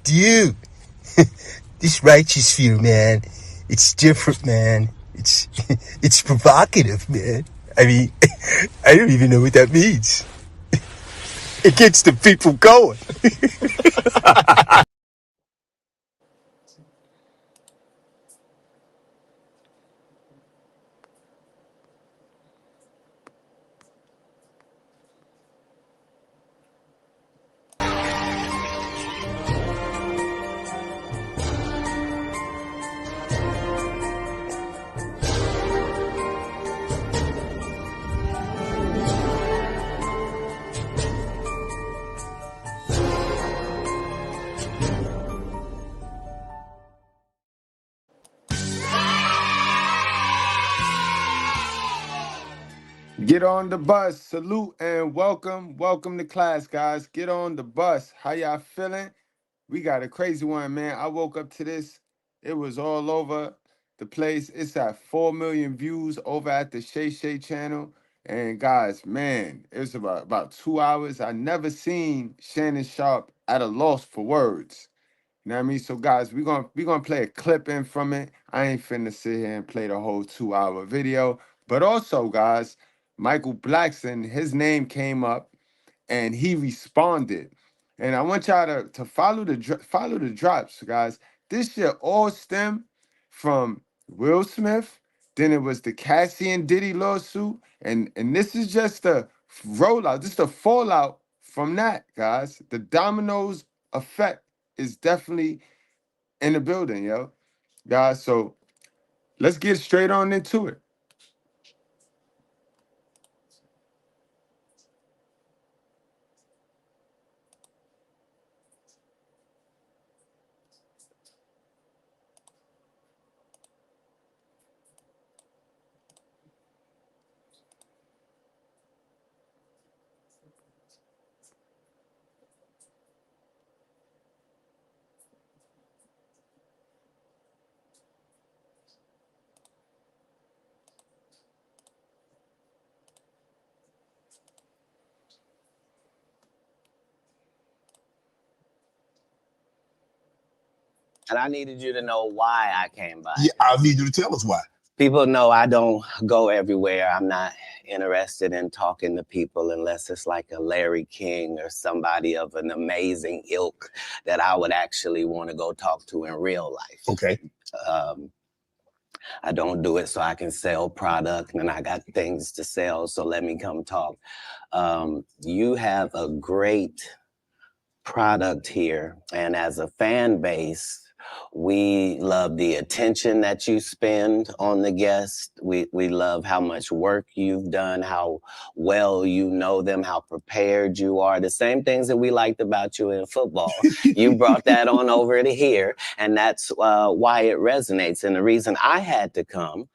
Dude, this righteous view, man, it's different, man. It's it's provocative, man. I mean, I don't even know what that means. It gets the people going. Get on the bus. Salute and welcome. Welcome to class, guys. Get on the bus. How y'all feeling? We got a crazy one, man. I woke up to this. It was all over the place. It's at 4 million views over at the Shay Shay channel. And guys, man, it was about 2 hours. I never seen Shannon Sharp at a loss for words. You know what I mean? So guys, we're gonna play a clip in from it. I ain't finna sit here and play the whole 2 hour video. But also, guys, Michael Blackson, his name came up and he responded. And I want y'all to follow follow the drops, guys. This shit all stem from Will Smith. Then it was the Cassie and Diddy lawsuit, and this is just a rollout, just a fallout from that, guys. The dominoes effect is definitely in the building, yo, guys. So let's get straight on into it. And I needed you to know why I came by. Yeah, I need you to tell us why. People know I don't go everywhere. I'm not interested in talking to people unless it's like a Larry King or somebody of an amazing ilk that I would actually want to go talk to in real life. Okay. I don't do it so I can sell product, and I got things to sell, so let me come talk. You have a great product here, and as a fan base, we love the attention that you spend on the guests. We love how much work you've done, how well you know them, how prepared you are. The same things that we liked about you in football. You brought that on over to here, and that's why it resonates. And the reason I had to come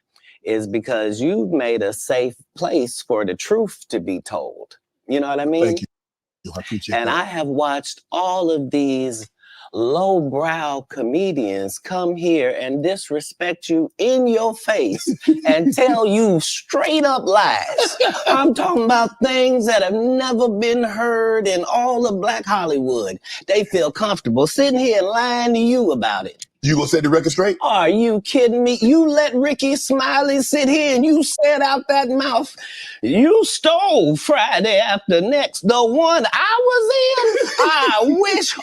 is because you've made a safe place for the truth to be told. You know what I mean? Thank you. I appreciate and that. I have watched all of these lowbrow comedians come here and disrespect you in your face and tell you straight up lies. I'm talking about things that have never been heard in all of Black Hollywood. They feel comfortable sitting here and lying to you about it. You gonna set the record straight? Are you kidding me? You let Ricky Smiley sit here and you said out that mouth, you stole Friday After Next, the one I was in. I wish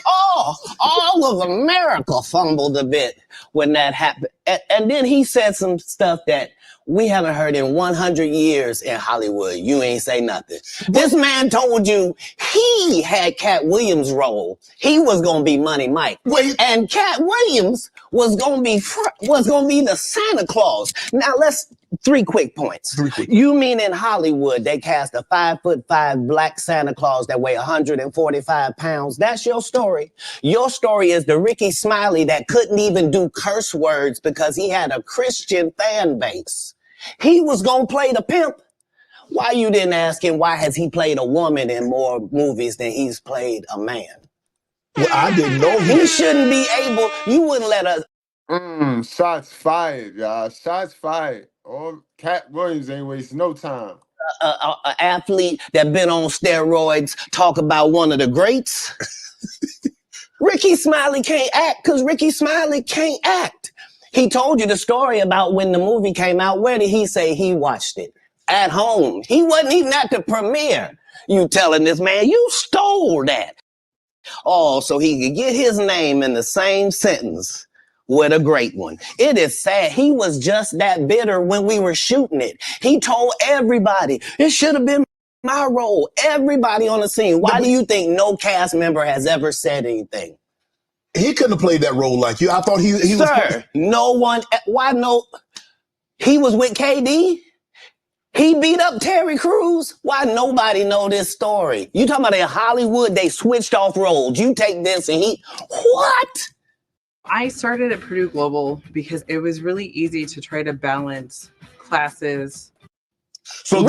all of America fumbled a bit when that happened. And then he said some stuff that we haven't heard in 100 years in Hollywood. You ain't say nothing. This man told you he had Katt Williams' role. He was going to be Money Mike. And Katt Williams was going to be the Santa Claus. Now three quick points. You mean in Hollywood they cast a 5'5" black Santa Claus that weigh 145 pounds? That's your story. Your story is the Ricky Smiley that couldn't even do curse words because he had a Christian fan base. He was gonna play the pimp. Why you didn't ask him why has he played a woman in more movies than he's played a man? Well, I didn't know he shouldn't be able. You wouldn't let us. Shots fired, y'all. Shots fired. Oh, Katt Williams ain't wasting no time. An athlete that been on steroids talk about one of the greats. Ricky Smiley can't act because Ricky Smiley can't act. He told you the story about when the movie came out. Where did he say he watched it? At home. He wasn't even at the premiere. You telling this man, you stole that. Oh, so he could get his name in the same sentence with a great one. It is sad. He was just that bitter when we were shooting it. He told everybody, it should have been my role. Everybody on the scene. Why do you think no cast member has ever said anything? He couldn't have played that role like you. I thought he was... Sir, no one... Why no... He was with KD? He beat up Terry Crews? Why nobody know this story? You talking about in Hollywood, they switched off roles. You take this and he... What? I started at Purdue Global because it was really easy to try to balance classes. So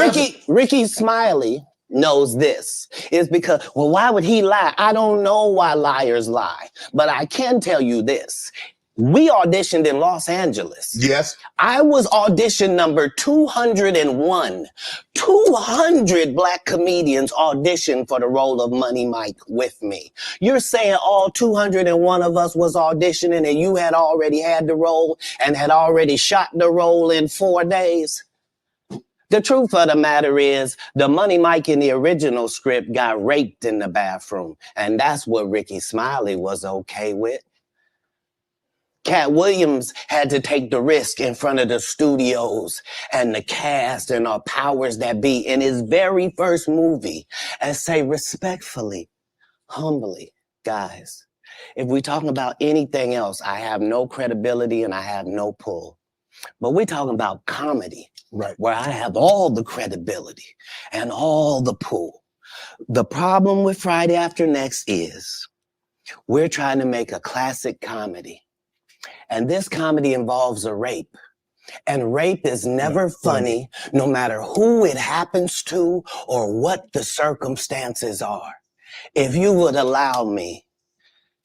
Ricky Smiley knows this. It's because, well, why would he lie? I don't know why liars lie. But I can tell you this. We auditioned in Los Angeles. Yes. I was audition number 201. 200 black comedians auditioned for the role of Money Mike with me. You're saying all 201 of us was auditioning and you had already had the role and had already shot the role in 4 days? The truth of the matter is, the Money Mike in the original script got raped in the bathroom, and that's what Ricky Smiley was okay with. Katt Williams had to take the risk in front of the studios and the cast and our powers that be in his very first movie and say respectfully, humbly, guys, if we're talking about anything else, I have no credibility and I have no pull. But we're talking about comedy, right, where I have all the credibility and all the pull. The problem with Friday After Next is we're trying to make a classic comedy. And this comedy involves a rape. And rape is never funny, no matter who it happens to or what the circumstances are. If you would allow me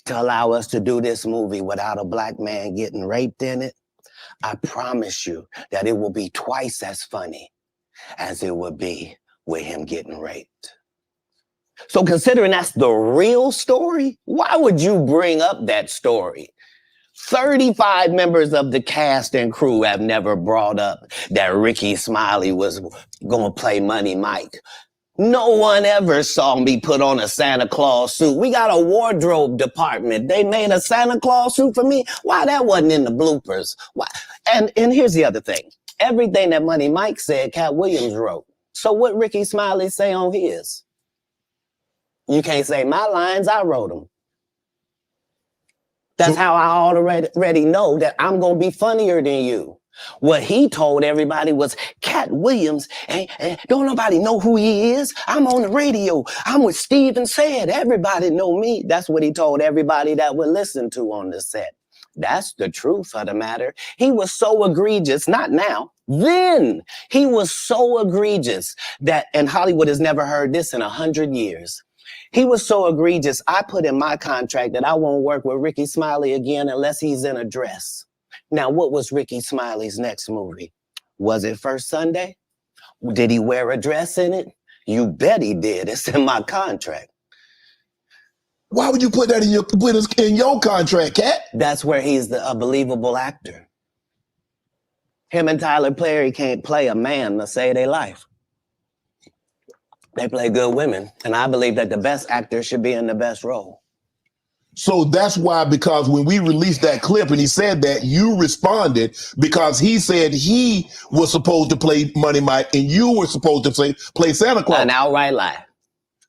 to allow us to do this movie without a black man getting raped in it, I promise you that it will be twice as funny as it would be with him getting raped. So considering that's the real story, why would you bring up that story? 35 members of the cast and crew have never brought up that Ricky Smiley was going to play Money Mike. No one ever saw me put on a Santa Claus suit. We got a wardrobe department. They made a Santa Claus suit for me. Why that wasn't in the bloopers? Why? And here's the other thing. Everything that Money Mike said, Katt Williams wrote. So what Ricky Smiley say on his? You can't say my lines, I wrote them. That's how I already know that I'm going to be funnier than you. What he told everybody was, Katt Williams, don't nobody know who he is. I'm on the radio. I'm with Steve and Said. Everybody know me. That's what he told everybody that would listen to on the set. That's the truth of the matter. He was so egregious, not now, then he was so egregious that, and Hollywood has never heard this in 100 years. He was so egregious, I put in my contract that I won't work with Ricky Smiley again unless he's in a dress. Now, what was Ricky Smiley's next movie? Was it First Sunday? Did he wear a dress in it? You bet he did. It's in my contract. Why would you put that in your contract, Katt? That's where he's a believable actor. Him and Tyler Perry can't play a man to save their life. They play good women, and I believe that the best actor should be in the best role. So that's why, because when we released that clip and he said that, you responded because he said he was supposed to play Money Mike and you were supposed to play Santa Claus. An outright lie.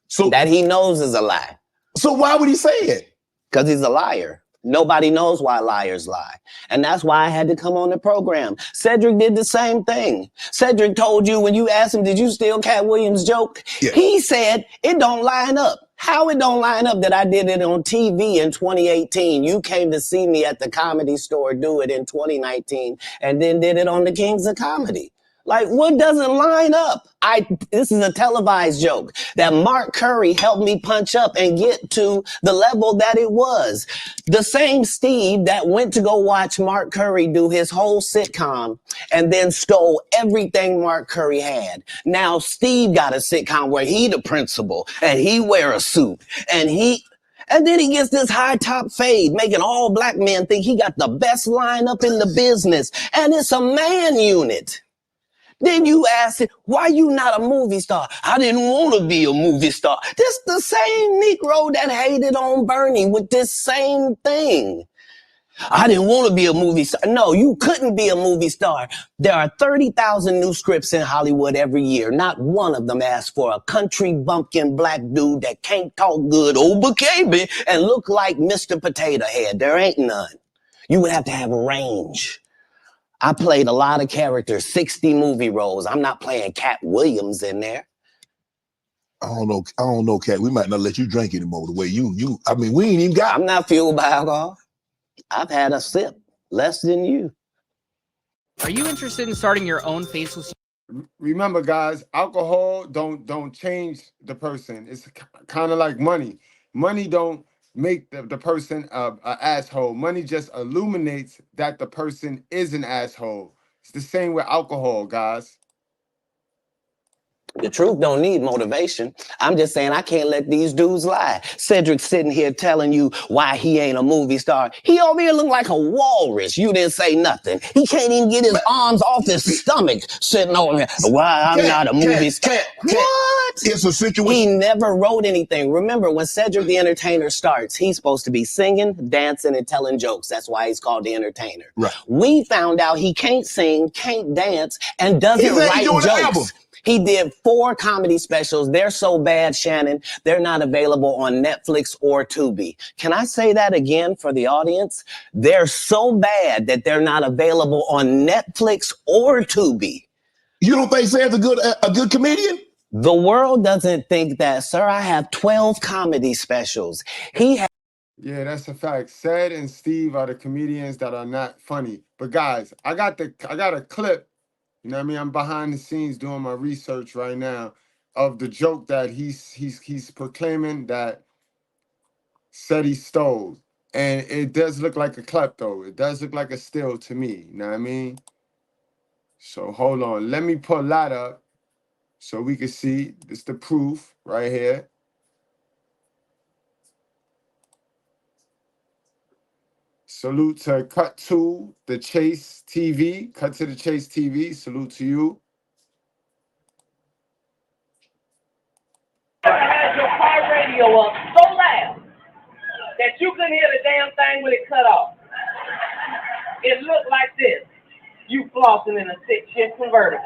So that he knows is a lie. So why would he say it? Because he's a liar. Nobody knows why liars lie. And that's why I had to come on the program. Cedric did the same thing. Cedric told you when you asked him, did you steal Katt Williams' joke? Yeah. He said, it don't line up. How it don't line up that I did it on TV in 2018. You came to see me at the Comedy Store do it in 2019 and then did it on the Kings of Comedy. Like, what doesn't line up? This is a televised joke that Mark Curry helped me punch up and get to the level that it was. The same Steve that went to go watch Mark Curry do his whole sitcom and then stole everything Mark Curry had. Now Steve got a sitcom where he the principal and he wear a suit and And then he gets this high top fade, making all black men think he got the best lineup in the business. And it's a man unit. Then you ask it, why you not a movie star? I didn't want to be a movie star. This the same Negro that hated on Bernie with this same thing. I didn't want to be a movie star. No, you couldn't be a movie star. There are 30,000 new scripts in Hollywood every year. Not one of them asks for a country bumpkin black dude that can't talk good, baby, and look like Mr. Potato Head. There ain't none. You would have to have range. I played a lot of characters, 60 movie roles. I'm not playing Katt Williams in there. I don't know, Katt. We might not let you drink anymore the way I mean, we ain't even got. I'm not fueled by alcohol. I've had a sip, less than you. Are you interested in starting your own faceless? Remember, guys, alcohol don't change the person. It's kind of like money. Money don't make the person a asshole. Money just illuminates that the person is an asshole. It's the same with alcohol, guys. The truth don't need motivation. I'm just saying I can't let these dudes lie. Cedric's sitting here telling you why he ain't a movie star. He over here look like a walrus. You didn't say nothing. He can't even get his arms off his stomach sitting over here. Why I'm not a movie star. What? It's a situation. He never wrote anything. Remember, when Cedric the Entertainer starts, he's supposed to be singing, dancing, and telling jokes. That's why he's called the Entertainer. Right. We found out he can't sing, can't dance, and doesn't write jokes. He did 4 comedy specials. They're so bad, Shannon, they're not available on Netflix or Tubi. Can I say that again for the audience? They're so bad that they're not available on Netflix or Tubi. You don't think Ced's a good comedian? The world doesn't think that, sir. I have 12 comedy specials. Yeah, that's a fact. Ced and Steve are the comedians that are not funny. But guys, I got a clip. You know what I mean? I'm behind the scenes doing my research right now of the joke that he's proclaiming that said he stole. And it does look like a klepto. It does look like a steal to me. You know what I mean? So hold on. Let me pull that up so we can see. This is the proof right here. Salute to Cut to the Chase TV. Cut to the Chase TV. Salute to you. Had your car radio up so loud that you couldn't hear the damn thing when it cut off. It looked like this. You flossing in a 6-shift convertible.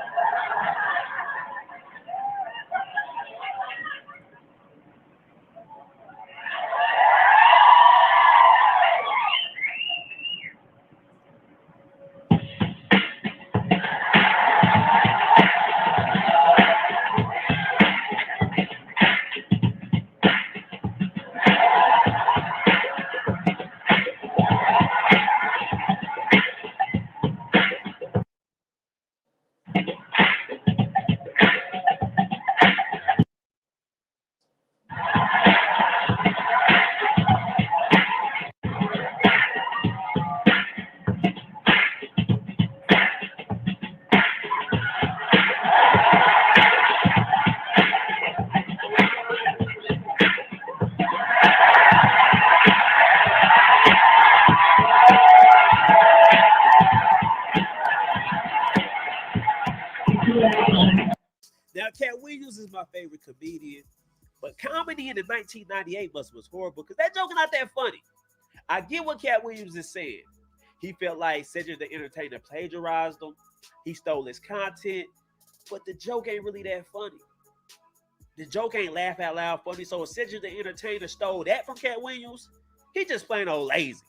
Now, Katt Williams is my favorite comedian, but comedy in the 1998 was horrible because that joke is not that funny. I get what Katt Williams is saying. He felt like Cedric the Entertainer plagiarized him. He stole his content, but the joke ain't really that funny. The joke ain't laugh out loud funny, so if Cedric the Entertainer stole that from Katt Williams, he just plain old lazy.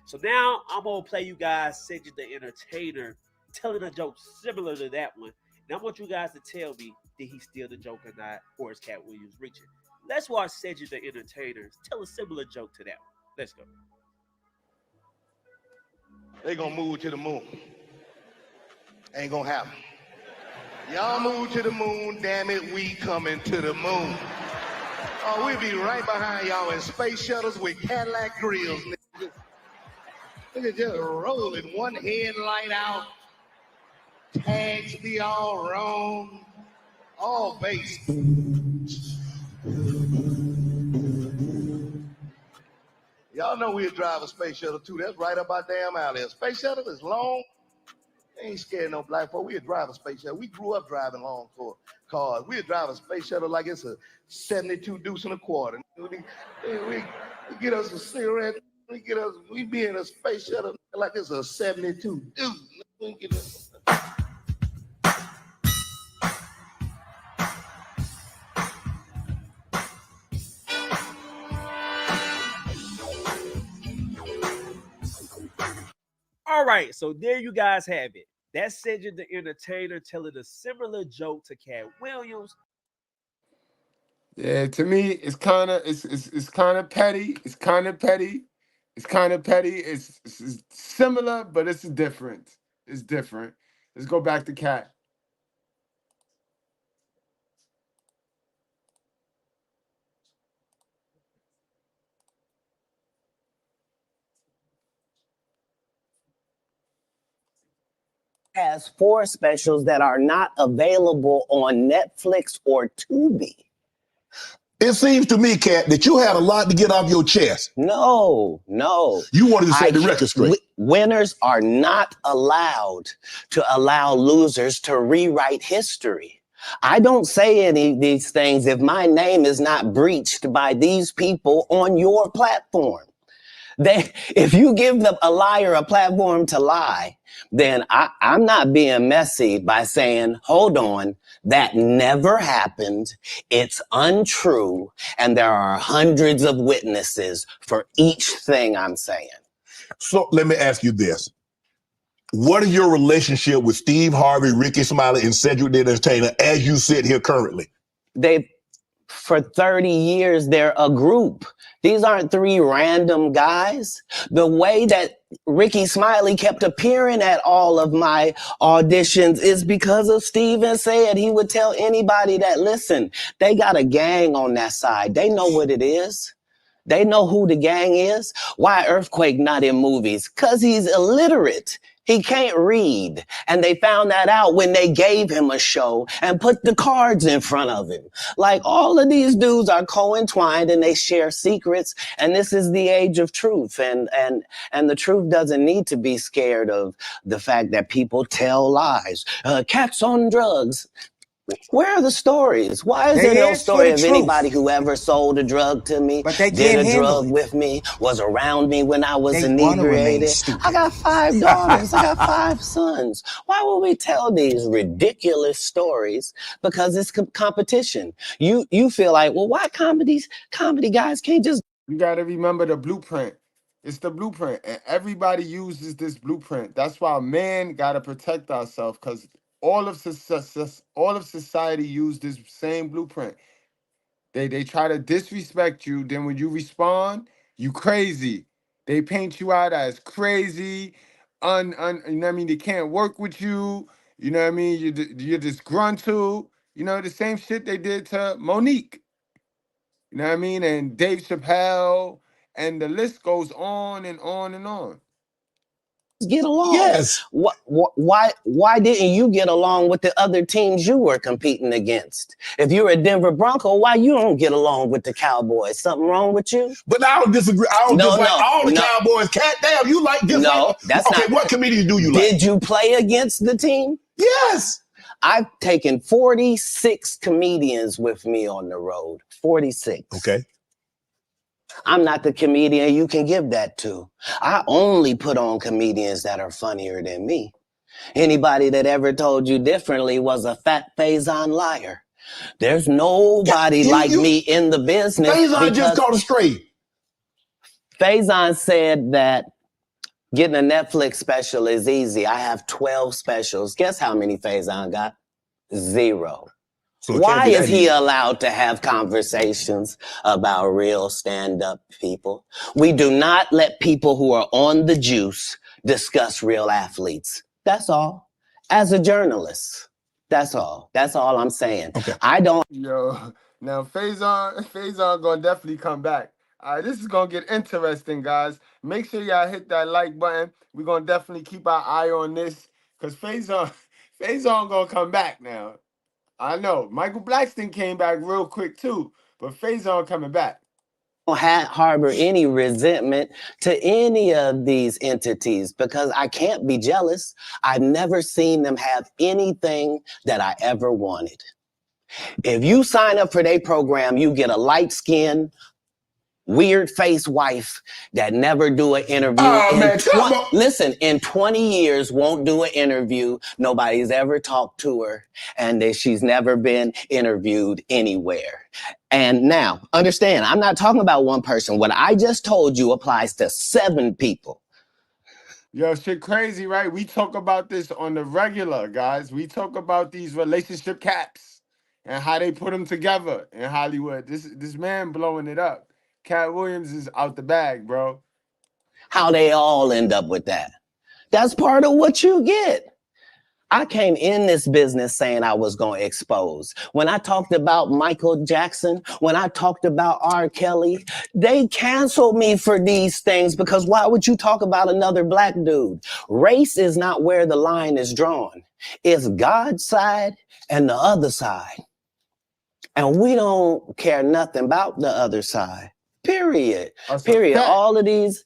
So now I'm going to play you guys Cedric the Entertainer telling a joke similar to that one. And I want you guys to tell me, did he steal the joke or not, or is Katt Williams reaching? Let's watch Cedric the Entertainer tell a similar joke to that one. Let's go. They gonna move to the moon. Ain't gonna happen. Y'all move to the moon, damn it, we coming to the moon. Oh, we'll be right behind y'all in space shuttles with Cadillac grills. Look at just rolling, one headlight out. Tags be all wrong. All base. Y'all know we'll drive a space shuttle too. That's right up our damn alley. A space shuttle is long. Ain't scared of no black folk. We'll drive a space shuttle. We grew up driving long cars. We'll drive a space shuttle like it's a 72 deuce and a quarter. We get us a cigarette. We be in a space shuttle like it's a 72 deuce. We get us. All right, so there you guys have it. That's Cedric the Entertainer telling a similar joke to Katt Williams. Yeah, to me, it's kind of petty. It's kind of petty. It's similar, but it's different. It's different. Let's go back to Katt. Has 4 specials that are not available on Netflix or Tubi. It seems to me, Katt, that you had a lot to get off your chest. No. You wanted to set the record straight. Winners are not allowed to allow losers to rewrite history. I don't say any of these things if my name is not breached by these people on your platform. If you give a liar a platform to lie, then I'm not being messy by saying, hold on, that never happened. It's untrue. And there are hundreds of witnesses for each thing I'm saying. So let me ask you this. What is your relationship with Steve Harvey, Ricky Smiley, and Cedric the Entertainer as you sit here currently? For 30 years, they're a group. These aren't 3 random guys. The way that Ricky Smiley kept appearing at all of my auditions is because of Steven said he would tell anybody that, listen, they got a gang on that side. They know what it is. They know who the gang is. Why Earthquake not in movies? Because he's illiterate. He can't read. And they found that out when they gave him a show and put the cards in front of him. Like, all of these dudes are co-entwined and they share secrets. And this is the age of truth. And the truth doesn't need to be scared of the fact that people tell lies. Katt's on drugs. Where are the stories? Why is there no story of anybody who ever sold a drug to me, did a drug with me, was around me when I was inebriated? I got 5 daughters. I got 5 sons. Why would we tell these ridiculous stories? Because it's competition. You feel like, well, why comedy guys can't just... You got to remember the blueprint. It's the blueprint, and everybody uses this blueprint. That's why men got to protect ourselves, because all of society use this same blueprint. They try to disrespect you. Then when you respond, you crazy. They paint you out as crazy. You know what I mean? They can't work with you. You know what I mean? You're disgruntled. You know, the same shit they did to Monique. You know what I mean? And Dave Chappelle, and the list goes on and on and on. Get along. Yes. Why didn't you get along with the other teams you were competing against? If you're a Denver Bronco, why you don't get along with the Cowboys? Something wrong with you? But I don't disagree. I don't dislike all the Cowboys. Katt, damn, you like this? No, that's not. Okay, what comedians do you like? Did you play against the team? Yes. I've taken 46 comedians with me on the road. 46. Okay. I'm not the comedian you can give that to. I only put on comedians that are funnier than me. Anybody that ever told you differently was a fat Faison liar. There's nobody like me in the business. Faison just caught a straight. Faison said that getting a Netflix special is easy. I have 12 specials. Guess how many Faison got? 0. So why is he allowed to have conversations about real stand-up people? We do not let people who are on the juice discuss real athletes. That's all. As a journalist, that's all. That's all I'm saying. Okay. I don't... Yo, now Faison gonna definitely come back. All right, this is gonna get interesting, guys. Make sure y'all hit that like button. We're gonna definitely keep our eye on this, because Faison gonna come back now. I know. Michael Blackson came back real quick too, but Faison coming back. harbor any resentment to any of these entities because I can't be jealous. I've never seen them have anything that I ever wanted. If you sign up for their program, you get a light-skinned, weird-faced wife that never do an interview. Oh, man, listen, in 20 years, won't do an interview. Nobody's ever talked to her, and she's never been interviewed anywhere. And now, understand, I'm not talking about one person. What I just told you applies to 7 people. Yo, shit crazy, right? We talk about this on the regular, guys. We talk about these relationship caps and how they put them together in Hollywood. This man blowing it up. Katt Williams is out the bag, bro. How they all end up with that. That's part of what you get. I came in this business saying I was going to expose. When I talked about Michael Jackson, when I talked about R. Kelly, they canceled me for these things because why would you talk about another black dude? Race is not where the line is drawn. It's God's side and the other side. And we don't care nothing about the other side. Period. Period. All of these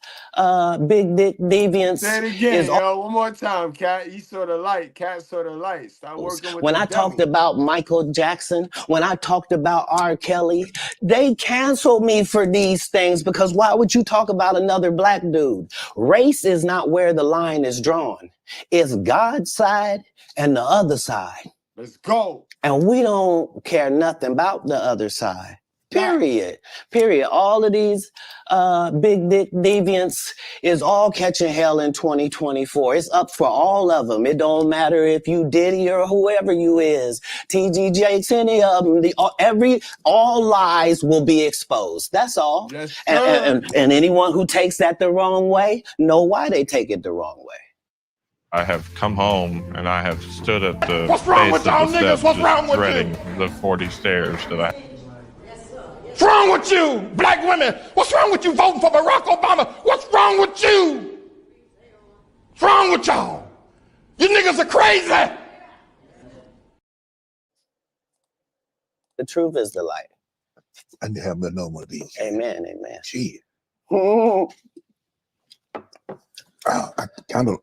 big dick deviants. Say it again, yo. One more time, Katt. You sort of light. Katt sort of light. Stop working with when the I devil. talked about Michael Jackson, when I talked about R. Kelly, they canceled me for these things because why would you talk about another black dude? Race is not where the line is drawn. It's God's side and the other side. Let's go. And we don't care nothing about the other side. Period. Period. All of these big dick deviants is all catching hell in 2024. It's up for all of them. It don't matter if you Diddy or whoever you is. TG Jakes, any of them. All lies will be exposed. That's all. Yes, and anyone who takes that the wrong way, know why they take it the wrong way. I have come home and I have stood at the What's wrong with y'all niggas? What's wrong with dreading the 40 stairs that I... What's wrong with you, black women? What's wrong with you voting for Barack Obama? What's wrong with you? What's wrong with y'all? You niggas are crazy. The truth is the light. I need to have no more of these. Amen, amen. Shit. I kind of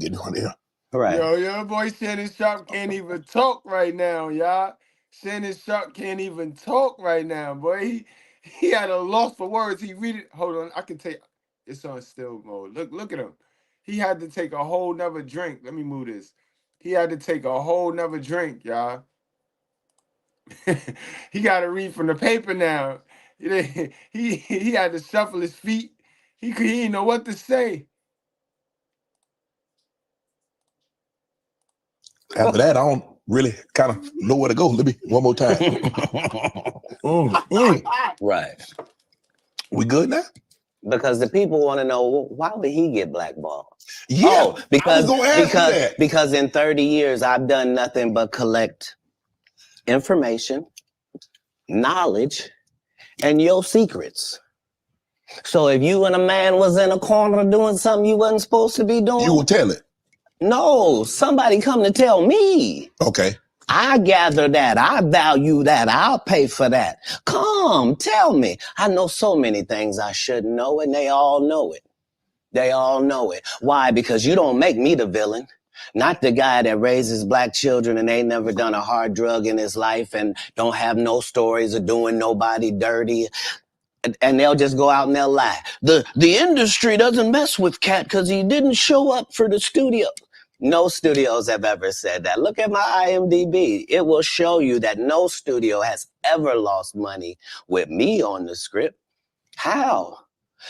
getting on here. Right. Yo, your boy Shannon Sharp can't even talk right now, y'all. Shannon Sharp can't even talk right now, boy. He had a loss for words. He read it. Hold on, I can take it's on still mode. Look at him. He had to take a whole nother drink. Let me move this. He had to take a whole nother drink, y'all. He got to read from the paper now. He had to shuffle his feet. He didn't know what to say. After that, I don't really kind of know where to go. Let me one more time. Right. We good now? Because the people want to know, why would he get blackballed? Yeah, because in 30 years, I've done nothing but collect information, knowledge, and your secrets. So if you and a man was in a corner doing something you wasn't supposed to be doing, you will tell it. No, somebody come to tell me. Okay. I gather that. I value that. I'll pay for that. Come, tell me. I know so many things I shouldn't know, and they all know it. They all know it. Why? Because you don't make me the villain. Not the guy that raises black children and ain't never done a hard drug in his life and don't have no stories of doing nobody dirty. And they'll just go out and they'll lie. The industry doesn't mess with Katt because he didn't show up for the studio. No studios have ever said that. Look at my IMDb. It will show you that no studio has ever lost money with me on the script. How?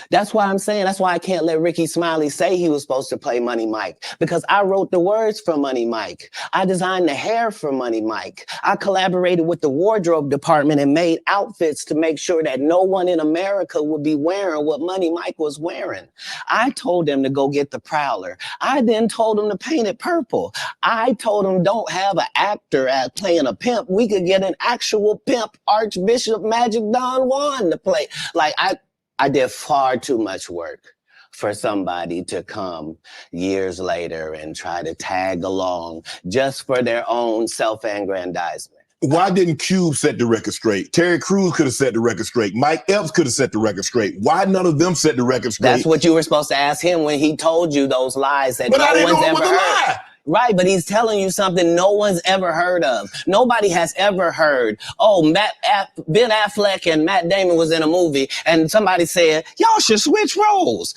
That's why I'm saying, that's why I can't let Ricky Smiley say he was supposed to play Money Mike, because I wrote the words for Money Mike. I designed the hair for Money Mike. I collaborated with the wardrobe department and made outfits to make sure that no one in America would be wearing what Money Mike was wearing. I told him to go get the Prowler. I then told him to paint it purple. I told him don't have an actor playing a pimp. We could get an actual pimp, Archbishop Magic Don Juan to play. Like I did far too much work for somebody to come years later and try to tag along just for their own self-aggrandizement. Why didn't Cube set the record straight? Terry Crews could have set the record straight. Mike Epps could have set the record straight. Why none of them set the record straight? That's what you were supposed to ask him when he told you those lies that But I no didn't one's know it ever was a heard. lie. Right, but he's telling you something no one's ever heard of. Nobody has ever heard, oh, Ben Affleck and Matt Damon was in a movie and somebody said, y'all should switch roles.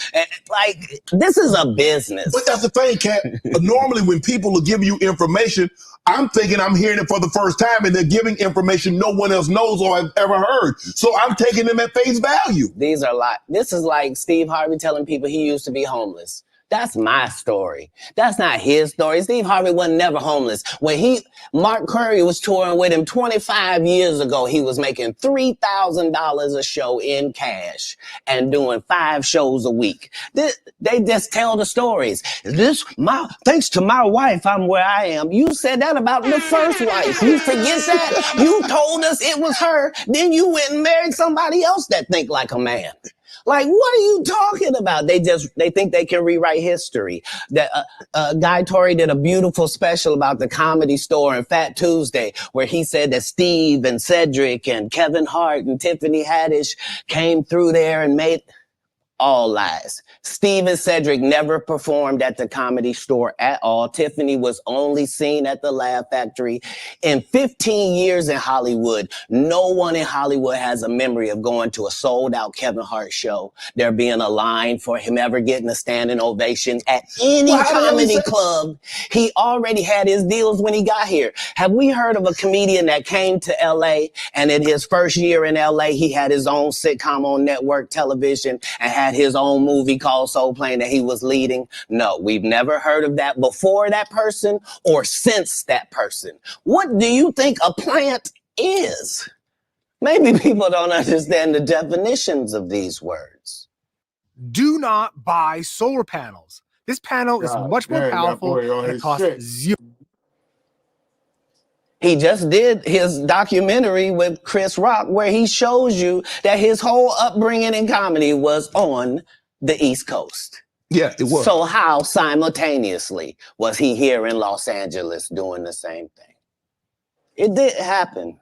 Like, this is a business. But that's the thing, Kat. Normally when people are giving you information, I'm thinking I'm hearing it for the first time and they're giving information no one else knows or has ever heard. So I'm taking them at face value. These are this is like Steve Harvey telling people he used to be homeless. That's my story. That's not his story. Steve Harvey wasn't never homeless. When Mark Curry was touring with him 25 years ago, he was making $3,000 a show in cash and doing 5 shows a week. They just tell the stories. Thanks to my wife, I'm where I am. You said that about the first wife. You forget that? You told us it was her. Then you went and married somebody else that think like a man. Like, what are you talking about? They think they can rewrite history. Guy Torrey did a beautiful special about the Comedy Store and Fat Tuesday, where he said that Steve and Cedric and Kevin Hart and Tiffany Haddish came through there and made all lies. Steve and Cedric never performed at the Comedy Store at all. Tiffany was only seen at the Laugh Factory. In 15 years in Hollywood, no one in Hollywood has a memory of going to a sold-out Kevin Hart show, there being a line for him ever getting a standing ovation at any comedy club. He already had his deals when he got here. Have we heard of a comedian that came to LA and in his first year in LA, he had his own sitcom on network television and had his own movie called Soul Plane that he was leading? No, we've never heard of that before that person or since that person. What do you think a plant is? Maybe people don't understand the definitions of these words. Do not buy solar panels. This panel is much more powerful and it costs zero. He just did his documentary with Chris Rock where he shows you that his whole upbringing in comedy was on the East Coast. Yeah, it was. So how simultaneously was he here in Los Angeles doing the same thing? It didn't happen.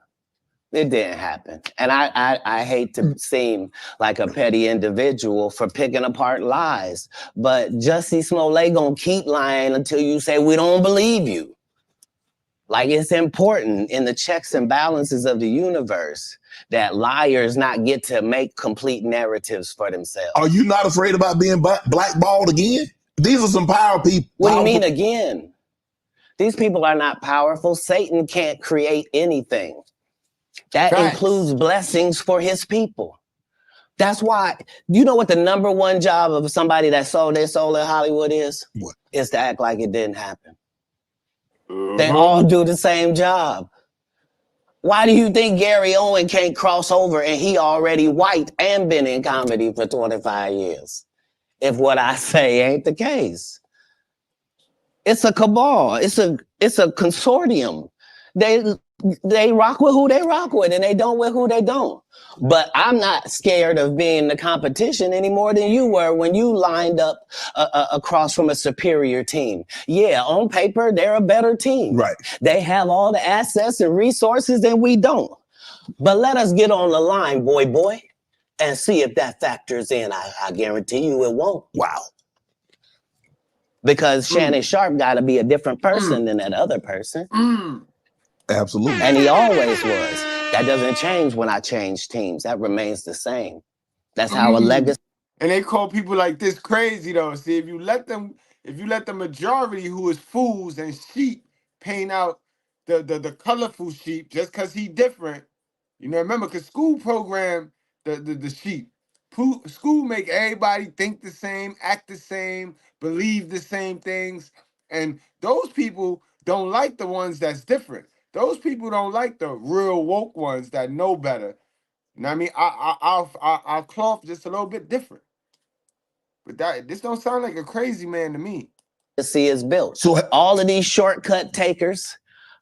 It didn't happen. And I hate to seem like a petty individual for picking apart lies, but Jussie Smollett gonna keep lying until you say we don't believe you. Like, it's important in the checks and balances of the universe that liars not get to make complete narratives for themselves. Are you not afraid about being blackballed again? These are some power people. What do you mean again? These people are not powerful. Satan can't create anything. That includes blessings for his people. That's why, you know what the number one job of somebody that sold their soul in Hollywood is? What? Is to act like it didn't happen. They all do the same job. Why do you think Gary Owen can't cross over and he already white and been in comedy for 25 years? If what I say ain't the case. It's a cabal. It's a consortium. They rock with who they rock with and they don't with who they don't. But I'm not scared of being the competition any more than you were when you lined up across from a superior team. Yeah, on paper, they're a better team. Right. They have all the assets and resources that we don't. But let us get on the line, boy, and see if that factors in. I guarantee you it won't. Wow. Because Shannon Sharp got to be a different person than that other person. Absolutely. And he always was. That doesn't change when I change teams. That remains the same. That's how a legacy. And they call people like this crazy though. See, if you let the majority who is fools and sheep paint out the colorful sheep just because he different, you know, remember, because school program the sheep. School make everybody think the same, act the same, believe the same things. And those people don't like the ones that's different. Those people don't like the real woke ones that know better. You know what I mean? Our cloth just a little bit different. But this don't sound like a crazy man to me. Legacy is built. So all of these shortcut takers,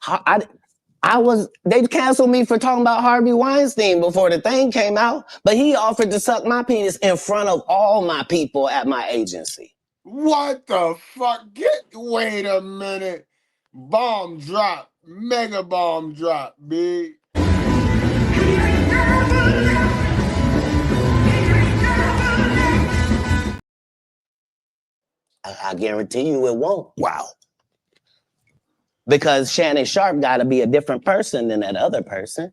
they canceled me for talking about Harvey Weinstein before the thing came out, but he offered to suck my penis in front of all my people at my agency. What the fuck? Wait a minute. Bomb drop. Mega bomb drop, big. I guarantee you it won't. Wow. Because Shannon Sharp got to be a different person than that other person.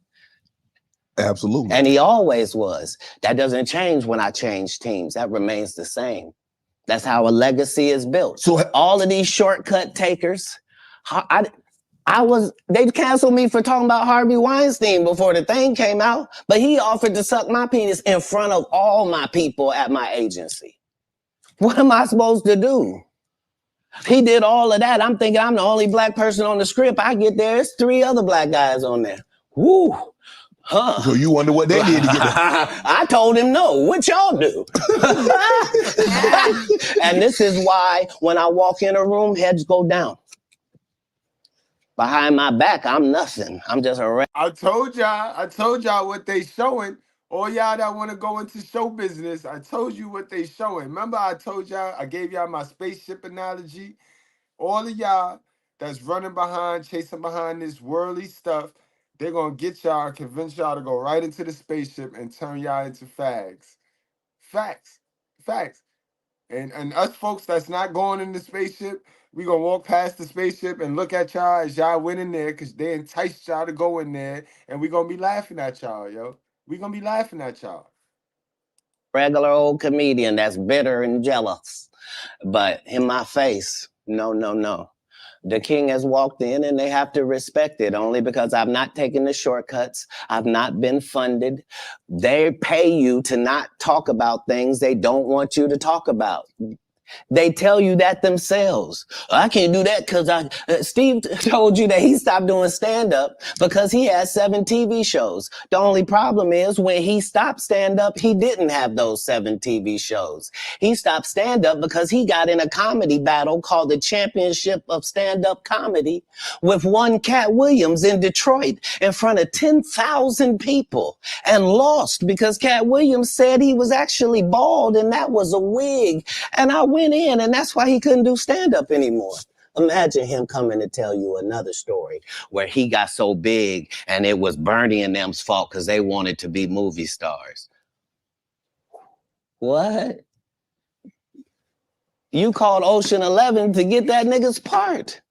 Absolutely. And he always was. That doesn't change when I change teams. That remains the same. That's how a legacy is built. So all of these shortcut takers, they canceled me for talking about Harvey Weinstein before the thing came out, but he offered to suck my penis in front of all my people at my agency. What am I supposed to do? He did all of that. I'm thinking I'm the only black person on the script. I get there, it's 3 other black guys on there. Woo. Huh. So you wonder what they did to get there? I told him no. What y'all do? And this is why when I walk in a room, heads go down. Behind my back, I'm nothing. I'm just a I told y'all what they showing. All y'all that want to go into show business, I told you what they showing. Remember I told y'all, I gave y'all my spaceship analogy. All of y'all that's running behind, chasing behind this worldly stuff, they're going to get y'all, convince y'all to go right into the spaceship and turn y'all into fags. Facts. And us folks that's not going in the spaceship, we going to walk past the spaceship and look at y'all as y'all went in there because they enticed y'all to go in there, and we going to be laughing at y'all, yo. We going to be laughing at y'all. regular old comedian that's bitter and jealous. But in my face, no. The king has walked in and they have to respect it only because I've not taken the shortcuts. I've not been funded. They pay you to not talk about things they don't want you to talk about. They tell you that themselves. I can't do that because Steve told you that he stopped doing stand-up because he had 7 TV shows. The only problem is when he stopped stand-up, he didn't have those 7 TV shows. He stopped stand-up because he got in a comedy battle called the Championship of Stand-Up Comedy with one Katt Williams in Detroit in front of 10,000 people and lost because Katt Williams said he was actually bald and that was a wig. And I went in, and that's why he couldn't do stand-up anymore. Imagine him coming to tell you another story where he got so big and it was Bernie and them's fault because they wanted to be movie stars. What? You called Ocean 11 to get that nigga's part.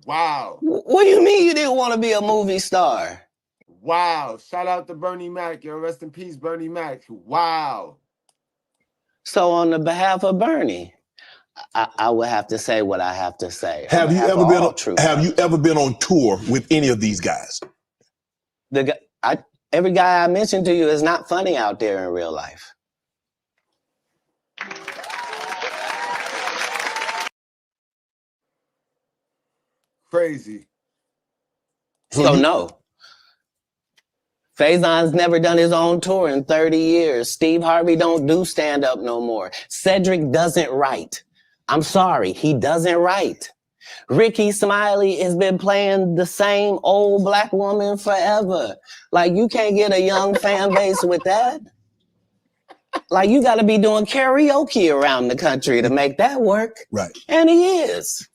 Wow. What do you mean you didn't want to be a movie star? Wow. Shout out to Bernie Mac. Yo, rest in peace, Bernie Mac. Wow. So on the behalf of Bernie, I would have to say what I have to say. Have you ever been on tour with any of these guys? Every guy I mentioned to you is not funny out there in real life. Crazy. So no. Faison's never done his own tour in 30 years. Steve Harvey don't do stand-up no more. Cedric doesn't write. I'm sorry, he doesn't write. Ricky Smiley has been playing the same old black woman forever. Like, you can't get a young fan base with that. Like, you gotta be doing karaoke around the country to make that work. Right. And he is.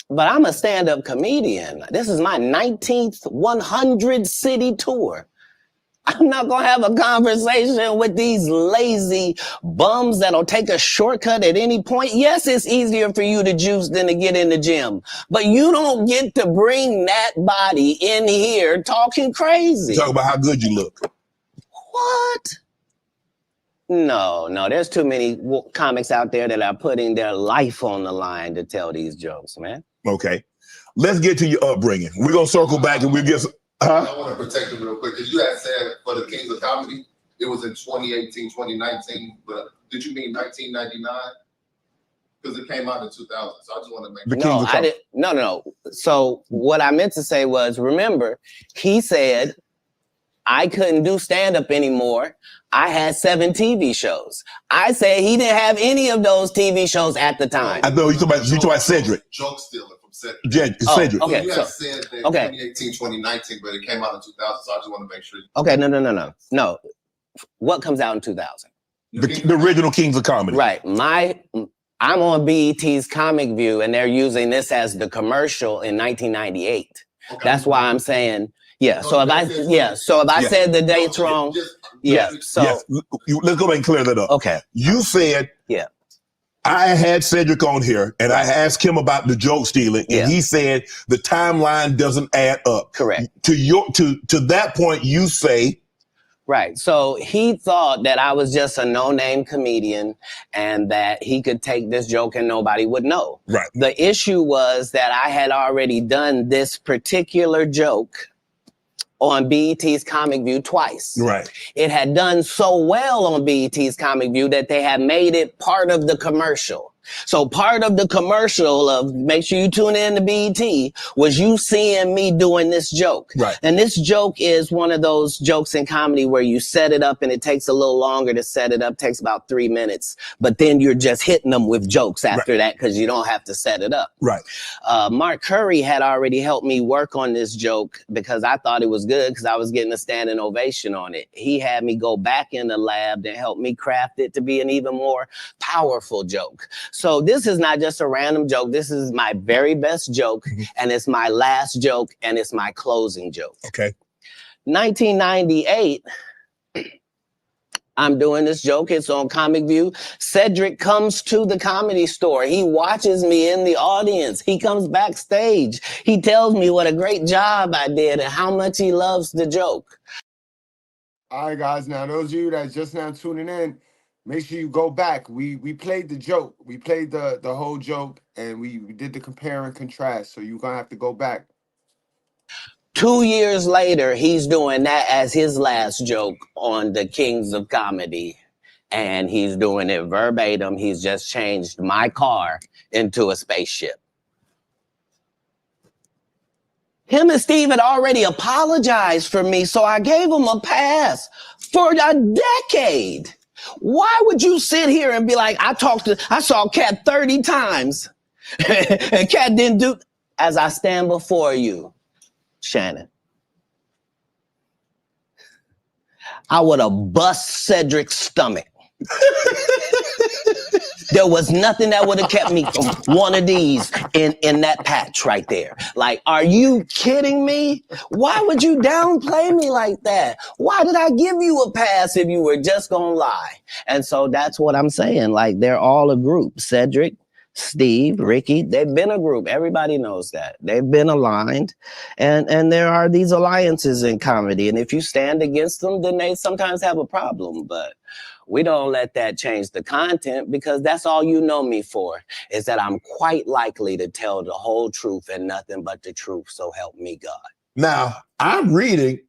But I'm a stand-up comedian. This is my 19th 100-city tour. I'm not gonna have a conversation with these lazy bums that'll take a shortcut at any point. Yes, it's easier for you to juice than to get in the gym, but you don't get to bring that body in here talking crazy. Talk about how good you look. What? No, there's too many comics out there that are putting their life on the line to tell these jokes, man. Okay. Let's get to your upbringing. We're going to circle back and we'll get some... I want to protect him real quick because you had said for the Kings of Comedy, it was in 2018, 2019, but did you mean 1999? Because it came out in 2000, so I just want to make sure. No. So what I meant to say was, remember, he said I couldn't do stand-up anymore. I had 7 TV shows. I said he didn't have any of those TV shows at the time. I know you talking about Cedric. Joke stealing from Cedric. Yeah, Cedric. Okay, so you had said that 2018, 2019, but it came out in 2000, so I just want to make sure. Okay, no. What comes out in 2000? The original Kings of Comedy. Right. I'm on BET's Comic View, and they're using this as the commercial in 1998. Okay. That's why I'm saying, yeah. So if I said the dates wrong, let's go ahead and clear that up. Okay. You said, yeah, I had Cedric on here, and I asked him about the joke stealing, and he said the timeline doesn't add up. Correct. To that point, you say. Right. So he thought that I was just a no-name comedian and that he could take this joke and nobody would know. Right. The issue was that I had already done this particular joke on BET's Comic View twice. Right. It had done so well on BET's Comic View that they had made it part of the commercial. So part of the commercial of make sure you tune in to BET was you seeing me doing this joke. Right. And this joke is one of those jokes in comedy where you set it up and it takes a little longer to set it up, takes about 3 minutes. But then you're just hitting them with jokes after that because you don't have to set it up. Right. Mark Curry had already helped me work on this joke because I thought it was good because I was getting a standing ovation on it. He had me go back in the lab and help me craft it to be an even more powerful joke. So this is not just a random joke. This is my very best joke, and it's my last joke, and it's my closing joke. Okay. 1998, I'm doing this joke. It's on Comic View. Cedric comes to the Comedy Store. He watches me in the audience. He comes backstage. He tells me what a great job I did and how much he loves the joke. All right, guys. Now, those of you that's just now tuning in, make sure you go back. We played the joke. We played the whole joke, and we did the compare and contrast. So you're going to have to go back. 2 years later, he's doing that as his last joke on the Kings of Comedy. And he's doing it verbatim. He's just changed my car into a spaceship. Him and Steve had already apologized for me, so I gave him a pass for a decade. Why would you sit here and be like, I saw Katt 30 times and Katt didn't do, as I stand before you, Shannon, I would have bust Cedric's stomach. There was nothing that would have kept me from one of these in that patch right there. Like, are you kidding me? Why would you downplay me like that? Why did I give you a pass if you were just gonna lie? And so that's what I'm saying. Like, they're all a group. Cedric, Steve, Ricky, they've been a group. Everybody knows that. They've been aligned. And there are these alliances in comedy. And if you stand against them, then they sometimes have a problem. But we don't let that change the content because that's all you know me for, is that I'm quite likely to tell the whole truth and nothing but the truth. So help me God. Now, I'm reading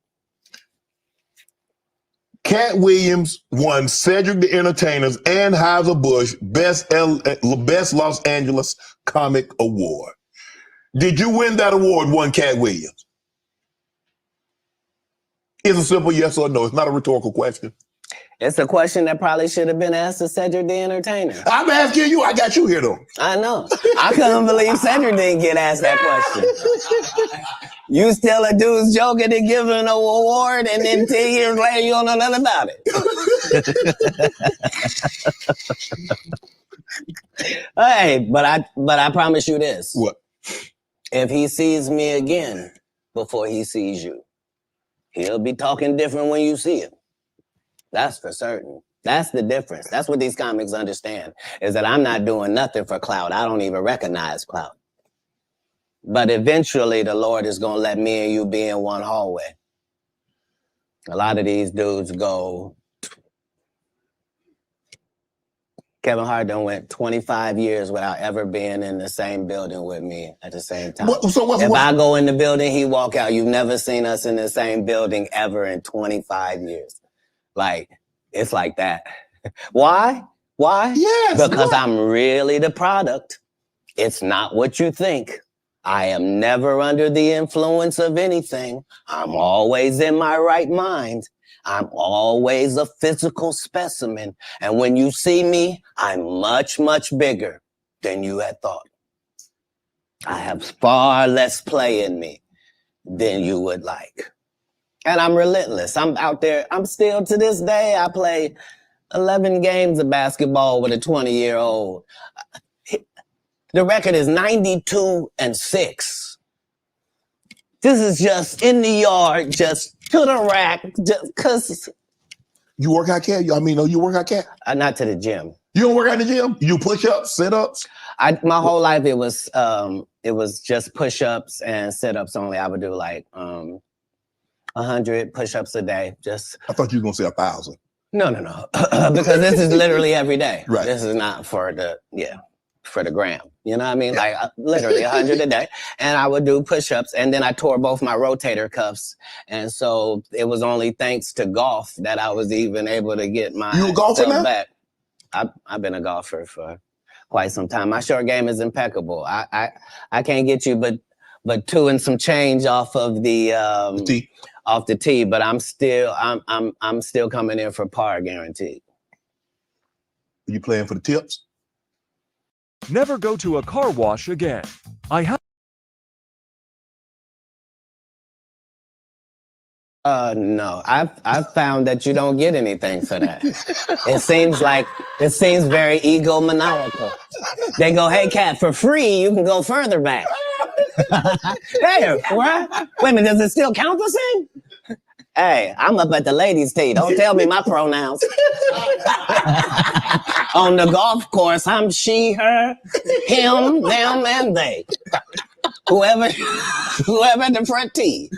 Katt Williams won Cedric the Entertainer's and Anheuser-Busch Best Los Angeles Comic Award. Did you win that award, won Katt Williams? It's a simple yes or no. It's not a rhetorical question. It's a question that probably should have been asked to Cedric the Entertainer. I'm asking you. I got you here, though. I know. I couldn't believe Cedric didn't get asked that question. You still a dude's joke and then give him an award, and then 10 years later, you don't know nothing about it. Hey, but I promise you this. What? If he sees me again before he sees you, he'll be talking different when you see him. That's for certain. That's the difference. That's what these comics understand, is that I'm not doing nothing for clout. I don't even recognize clout. But eventually the Lord is going to let me and you be in one hallway. A lot of these dudes go, Kevin Hart done went 25 years without ever being in the same building with me at the same time. If I go in the building, he walk out. You've never seen us in the same building ever in 25 years. Like, it's like that. Why? Why? Yes. Because I'm really the product. It's not what you think. I am never under the influence of anything. I'm always in my right mind. I'm always a physical specimen. And when you see me, I'm much, much bigger than you had thought. I have far less play in me than you would like. And I'm relentless. I'm out there. I'm still, to this day, I play 11 games of basketball with a 20-year-old. The record is 92-6. This is just in the yard, just to the rack, just cause. You work out, Cat? You work out, Cat? Not to the gym. You don't work out in the gym? You push-ups, sit-ups? My whole life it was just push-ups and sit-ups only. I would do like 100 push-ups a day. Just. I thought you were gonna say 1,000. No. Because this is literally every day. Right. This is not for the gram. You know what I mean? Like literally 100 a day. And I would do push-ups, and then I tore both my rotator cuffs. And so it was only thanks to golf that I was even able to get my You a golfer now? back. I've been a golfer for quite some time. My short game is impeccable. I can't get you but 2 and some change off of the tee. Off the tee, but I'm still coming in for par guaranteed. You playing for the tips? Never go to a car wash again. No, I've found that you don't get anything for that. It seems very egomaniacal. They go, hey, Katt, for free, you can go further back. Hey, what? Wait a minute, does it still count the same? Hey, I'm up at the ladies' tee. Don't tell me my pronouns. On the golf course, I'm she, her, him, them, and they. Whoever at the front tee.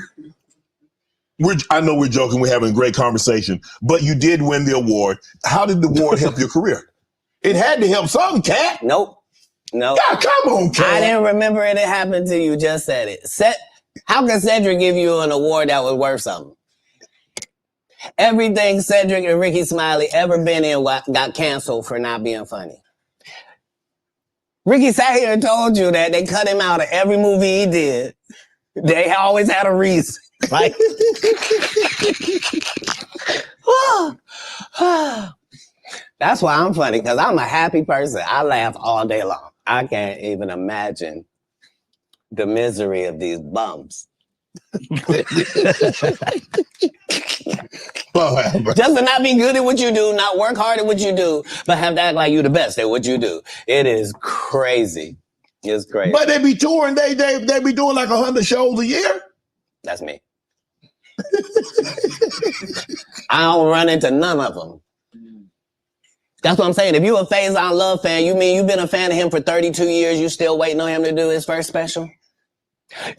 I know we're joking. We're having a great conversation, but you did win the award. How did the award help your career? It had to help some, Katt. Nope. No. God, come on, Katt. I didn't remember it happened till you just said it. How can Cedric give you an award that was worth something? Everything Cedric and Ricky Smiley ever been in got canceled for not being funny. Ricky sat here and told you that they cut him out of every movie he did. They always had a reason. Like, that's why I'm funny, because I'm a happy person. I laugh all day long. I can't even imagine the misery of these bums. Just to not be good at what you do, not work hard at what you do, but have to act like you the best at what you do. It is crazy. It's crazy. But they be touring, they be doing like 100 shows a year. That's me. I don't run into none of them. That's what I'm saying. If you a Faison Love fan, you mean you've been a fan of him for 32 years, you still waiting on him to do his first special?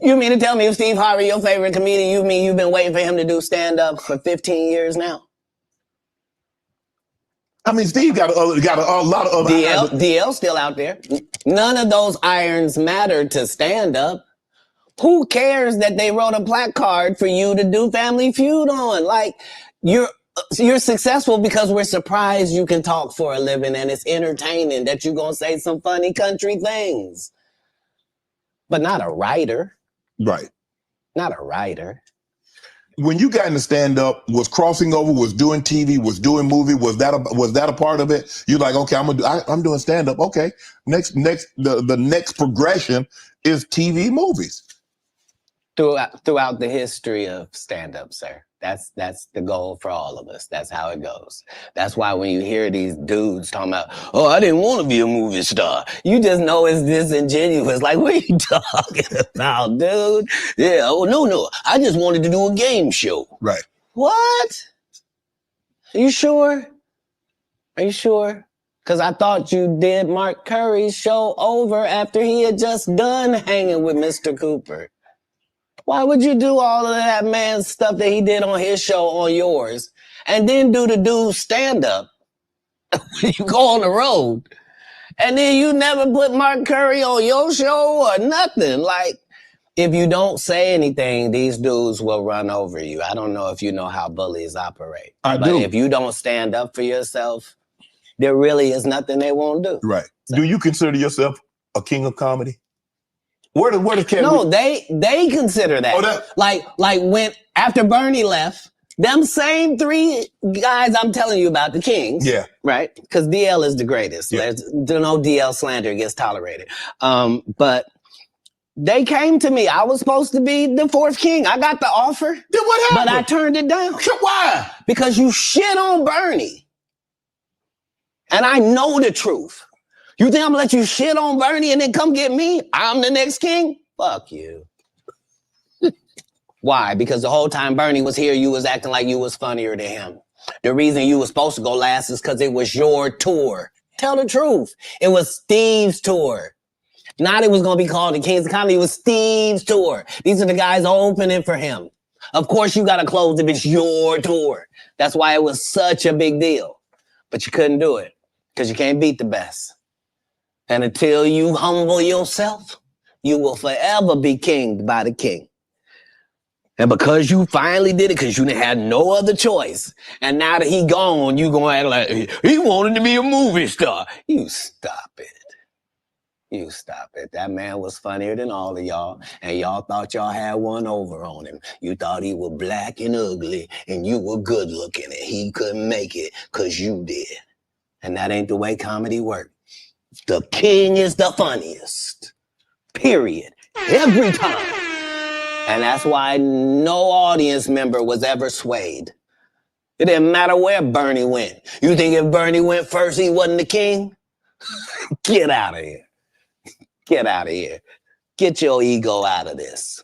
You mean to tell me if Steve Harvey, your favorite comedian, you mean you've been waiting for him to do stand-up for 15 years now? I mean, Steve got a lot of other DL's still out there. None of those irons matter to stand-up. Who cares that they wrote a placard for you to do Family Feud on? Like, you're successful because we're surprised you can talk for a living and it's entertaining that you're going to say some funny country things. But not a writer. Right. Not a writer. When you got into stand-up, was crossing over, was doing TV, was doing movie, was that a part of it? You're like, okay, I'm doing stand-up. Okay. The next progression is TV movies. Throughout the history of stand-up, sir. That's the goal for all of us. That's how it goes. That's why when you hear these dudes talking about, oh, I didn't want to be a movie star, you just know it's disingenuous. Like, what are you talking about, dude? Yeah, oh, no. I just wanted to do a game show. Right. What? Are you sure? Because I thought you did Mark Curry's show over after he had just done hanging with Mr. Cooper. Why would you do all of that man's stuff that he did on his show on yours and then do the dude's stand-up when you go on the road? And then you never put Mark Curry on your show or nothing. Like, if you don't say anything, these dudes will run over you. I don't know if you know how bullies operate. But if you don't stand up for yourself, there really is nothing they won't do. Right. So, do you consider yourself a king of comedy? Where does Katt? No, they consider that. Oh, like when after Bernie left, them same 3 guys I'm telling you about, the kings. Yeah. Right? Because DL is the greatest. Yeah. There's no DL slander gets tolerated. But they came to me. I was supposed to be the 4th king. I got the offer. Then what happened? But I turned it down. Why? Because you shit on Bernie. And I know the truth. You think I'm gonna let you shit on Bernie and then come get me? I'm the next king? Fuck you. Why? Because the whole time Bernie was here, you was acting like you was funnier than him. The reason you was supposed to go last is because it was your tour. Tell the truth. It was Steve's tour. Not it was going to be called the Kings of Comedy. It was Steve's tour. These are the guys opening for him. Of course, you got to close if it's your tour. That's why it was such a big deal. But you couldn't do it because you can't beat the best. And until you humble yourself, you will forever be kinged by the king. And because you finally did it, because you had no other choice, and now that he gone, you gonna act like he wanted to be a movie star. You stop it. You stop it. That man was funnier than all of y'all, and y'all thought y'all had one over on him. You thought he was black and ugly, and you were good looking, and he couldn't make it because you did. And that ain't the way comedy works. The king is the funniest. Period. Every time. And that's why no audience member was ever swayed. It didn't matter where Bernie went. You think if Bernie went first, he wasn't the king? Get out of here. Get out of here. Get your ego out of this.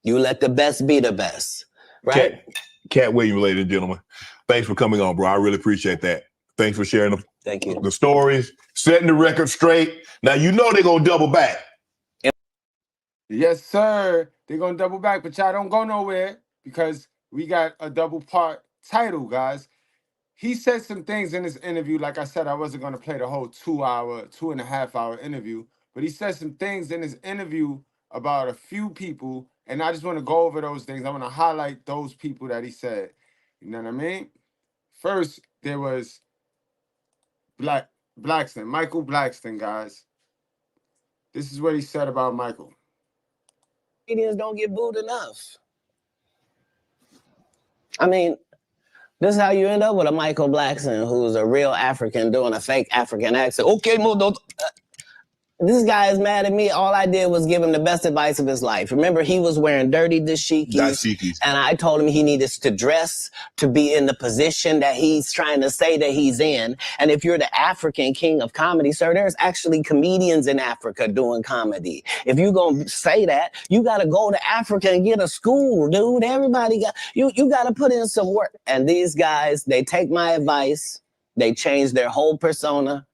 You let the best be the best, right? Katt Williams, ladies and gentlemen. Thanks for coming on, bro. I really appreciate that. Thanks for sharing Thank you. The stories, setting the record straight. Now, you know they're going to double back. Yes, sir. They're going to double back, but y'all don't go nowhere because we got a double part title, guys. He said some things in this interview. Like I said, I wasn't going to play the whole 2.5 hour interview, but he said some things in his interview about a few people, and I just want to go over those things. I want to highlight those people that he said. You know what I mean? First, there was Blackson, Michael Blackson, guys. This is what he said about Michael. Comedians don't get booed enough. I mean, this is how you end up with a Michael Blackson who's a real African doing a fake African accent. Okay, this guy is mad at me. All I did was give him the best advice of his life. Remember, he was wearing dirty dashikis. And I told him he needed to dress to be in the position that he's trying to say that he's in. And if you're the African king of comedy, sir, there's actually comedians in Africa doing comedy. If you're going to say that, you got to go to Africa and get a school, dude. Everybody got, you got to put in some work. And these guys, they take my advice. They change their whole persona.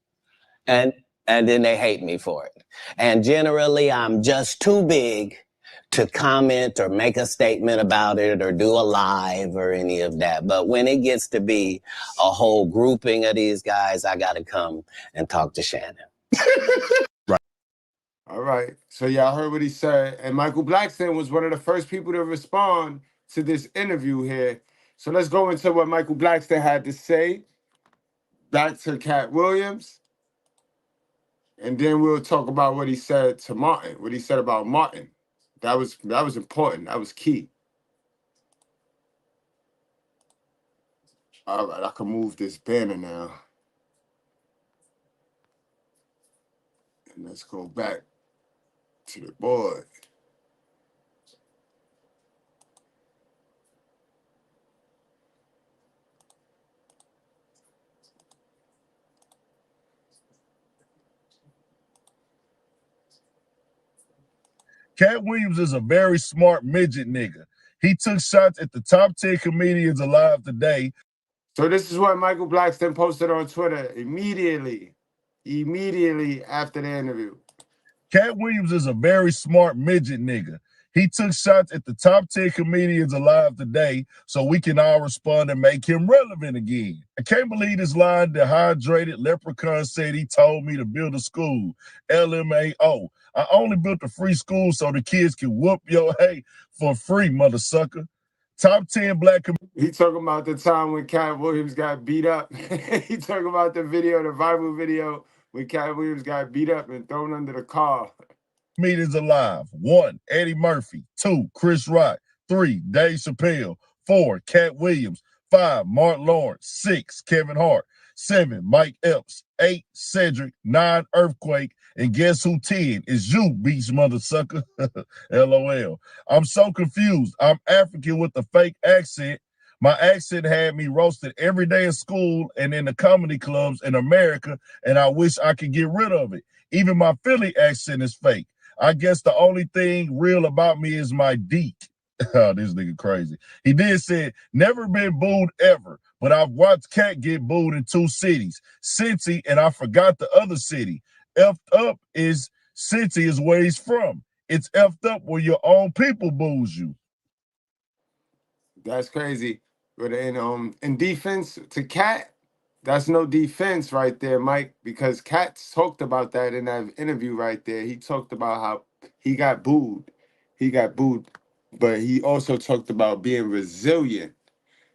And then they hate me for it. And generally, I'm just too big to comment or make a statement about it or do a live or any of that. But when it gets to be a whole grouping of these guys, I got to come and talk to Shannon. Right. All right. So y'all heard what he said. And Michael Blackson was one of the first people to respond to this interview here. So let's go into what Michael Blackson had to say. Back to Katt Williams. And then we'll talk about what he said to Martin, what he said about Martin. That was important. That was key. All right, I can move this banner now. And let's go back to the board. Katt Williams is a very smart midget nigga. He took shots at the top 10 comedians alive today. So this is what Michael Blackson posted on Twitter immediately after the interview. Katt Williams is a very smart midget nigga. He took shots at the top 10 comedians alive today so we can all respond and make him relevant again. I can't believe this line. Dehydrated leprechaun said he told me to build a school. LMAO. I only built a free school so the kids can whoop your hay for free, mother sucker. Top 10 black He talking about the time when Katt Williams got beat up. He talking about the viral video when Katt Williams got beat up and thrown under the car. comedians alive. 1, Eddie Murphy. 2, Chris Rock. 3, Dave Chappelle. 4, Katt Williams. 5, Mark Lawrence. 6, Kevin Hart. 7, Mike Epps. 8, Cedric. 9, Earthquake. And guess who 10 is you, beach mother sucker. LOL. I'm so confused. I'm African with a fake accent, My accent had me roasted every day in school and in the comedy clubs in America, and I wish I could get rid of it. Even my Philly accent is fake. I guess the only thing real about me is my deek. Oh, this nigga crazy. He did say, never been booed ever, but I've watched Katt get booed in 2 cities, Cincy, and I forgot the other city. Effed up is Cincy is where he's from. It's effed up where your own people boos you. That's crazy. But in defense to Katt, that's no defense right there, Mike, because Katt talked about that in that interview right there. He talked about how he got booed. He got booed, but he also talked about being resilient.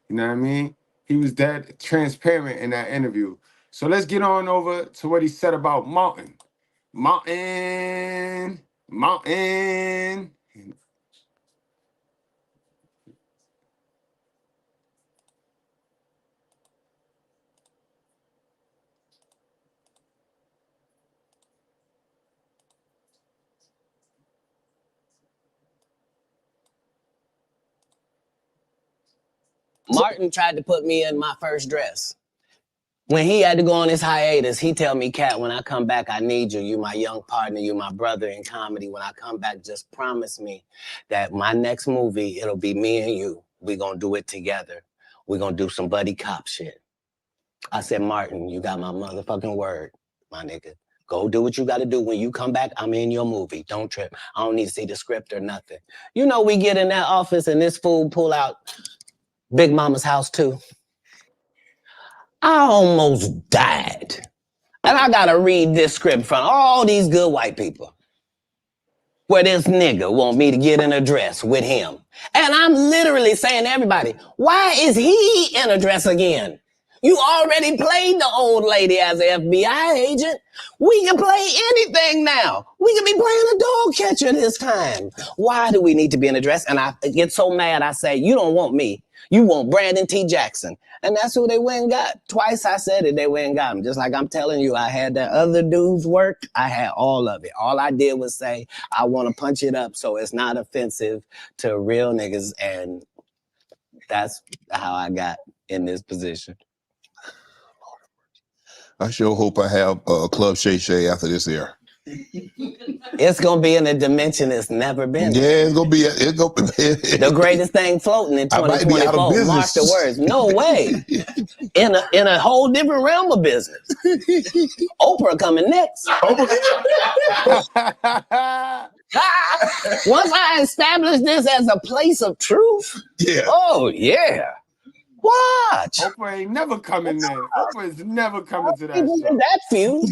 You know what I mean? He was that transparent in that interview. So let's get on over to what he said about Martin. Martin. Martin tried to put me in my first dress. When he had to go on his hiatus, he tell me, Katt, when I come back, I need you. You my young partner. You my brother in comedy. When I come back, just promise me that my next movie, it'll be me and you. We gonna do it together. We gonna do some buddy cop shit. I said, Martin, you got my motherfucking word, my nigga. Go do what you gotta do. When you come back, I'm in your movie. Don't trip. I don't need to see the script or nothing. You know, we get in that office and this fool pull out Big Mama's House 2. I almost died. And I gotta read this script from all these good white people. Where this nigga want me to get in a dress with him. And I'm literally saying to everybody, why is he in a dress again? You already played the old lady as an FBI agent. We can play anything now. We can be playing a dog catcher this time. Why do we need to be in a dress? And I get so mad, I say, you don't want me. You want Brandon T. Jackson. And that's who they went and got. Twice I said it, they went and got him. Just like I'm telling you, I had that other dude's work. I had all of it. All I did was say, I want to punch it up so it's not offensive to real niggas. And that's how I got in this position. I sure hope I have Club Shay Shay after this year. It's gonna be in a dimension it's never been. Yeah, it's gonna be. The greatest thing floating in 2024. Mark the words. No way. In a whole different realm of business. Oprah coming next. Once I establish this as a place of truth. Yeah. Oh yeah. Watch. Oprah ain't never coming there. Oprah is never coming to that show. That few.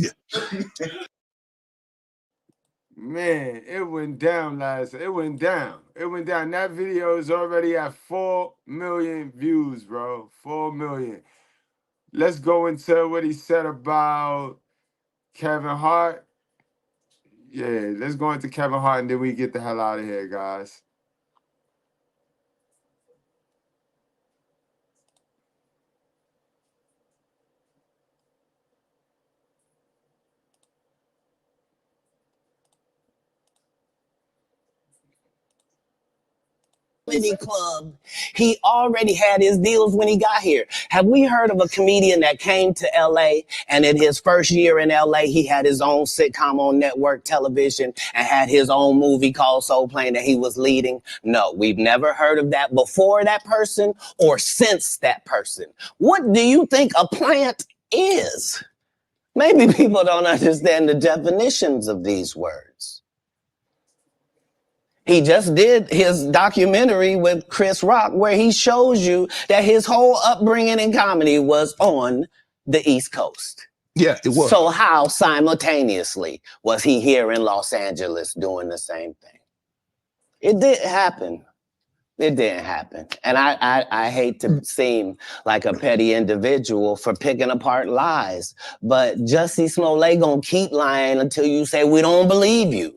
Man, it went down It went down. That video is already at 4 million views, bro. 4 million. Let's go into what he said about Kevin Hart. Yeah, let's go into Kevin Hart and then we get the hell out of here, guys. Club. He already had his deals when he got here. Have we heard of a comedian that came to LA and in his first year in LA, he had his own sitcom on network television and had his own movie called Soul Plane that he was leading? No, we've never heard of that before that person or since that person. What do you think a plant is? Maybe people don't understand the definitions of these words. He just did his documentary with Chris Rock where he shows you that his whole upbringing in comedy was on the East Coast. Yeah, it was. So how simultaneously was he here in Los Angeles doing the same thing? It didn't happen. It didn't happen. And I hate to seem like a petty individual for picking apart lies, but Jussie Smollett gonna keep lying until you say we don't believe you.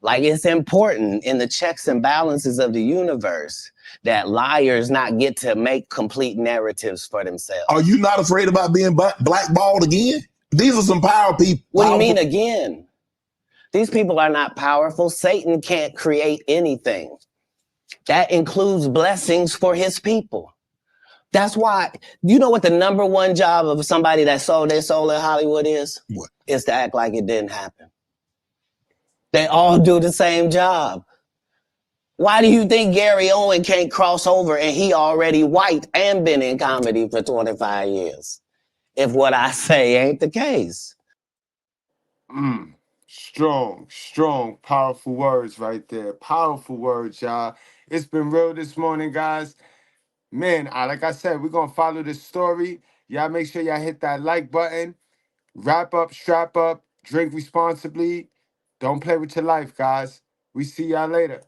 Like, it's important in the checks and balances of the universe that liars not get to make complete narratives for themselves. Are you not afraid about being blackballed again? These are some power people. What do you mean again? These people are not powerful. Satan can't create anything. That includes blessings for his people. That's why, you know what the number one job of somebody that sold their soul in Hollywood is? What? Is to act like it didn't happen. They all do the same job. Why do you think Gary Owen can't cross over and he already white and been in comedy for 25 years? If what I say ain't the case. Strong, powerful words right there. Powerful words, y'all. It's been real this morning, guys. Man, like I said, we're going to follow this story. Y'all make sure y'all hit that like button. Wrap up, strap up, drink responsibly. Don't play with your life, guys. We see y'all later.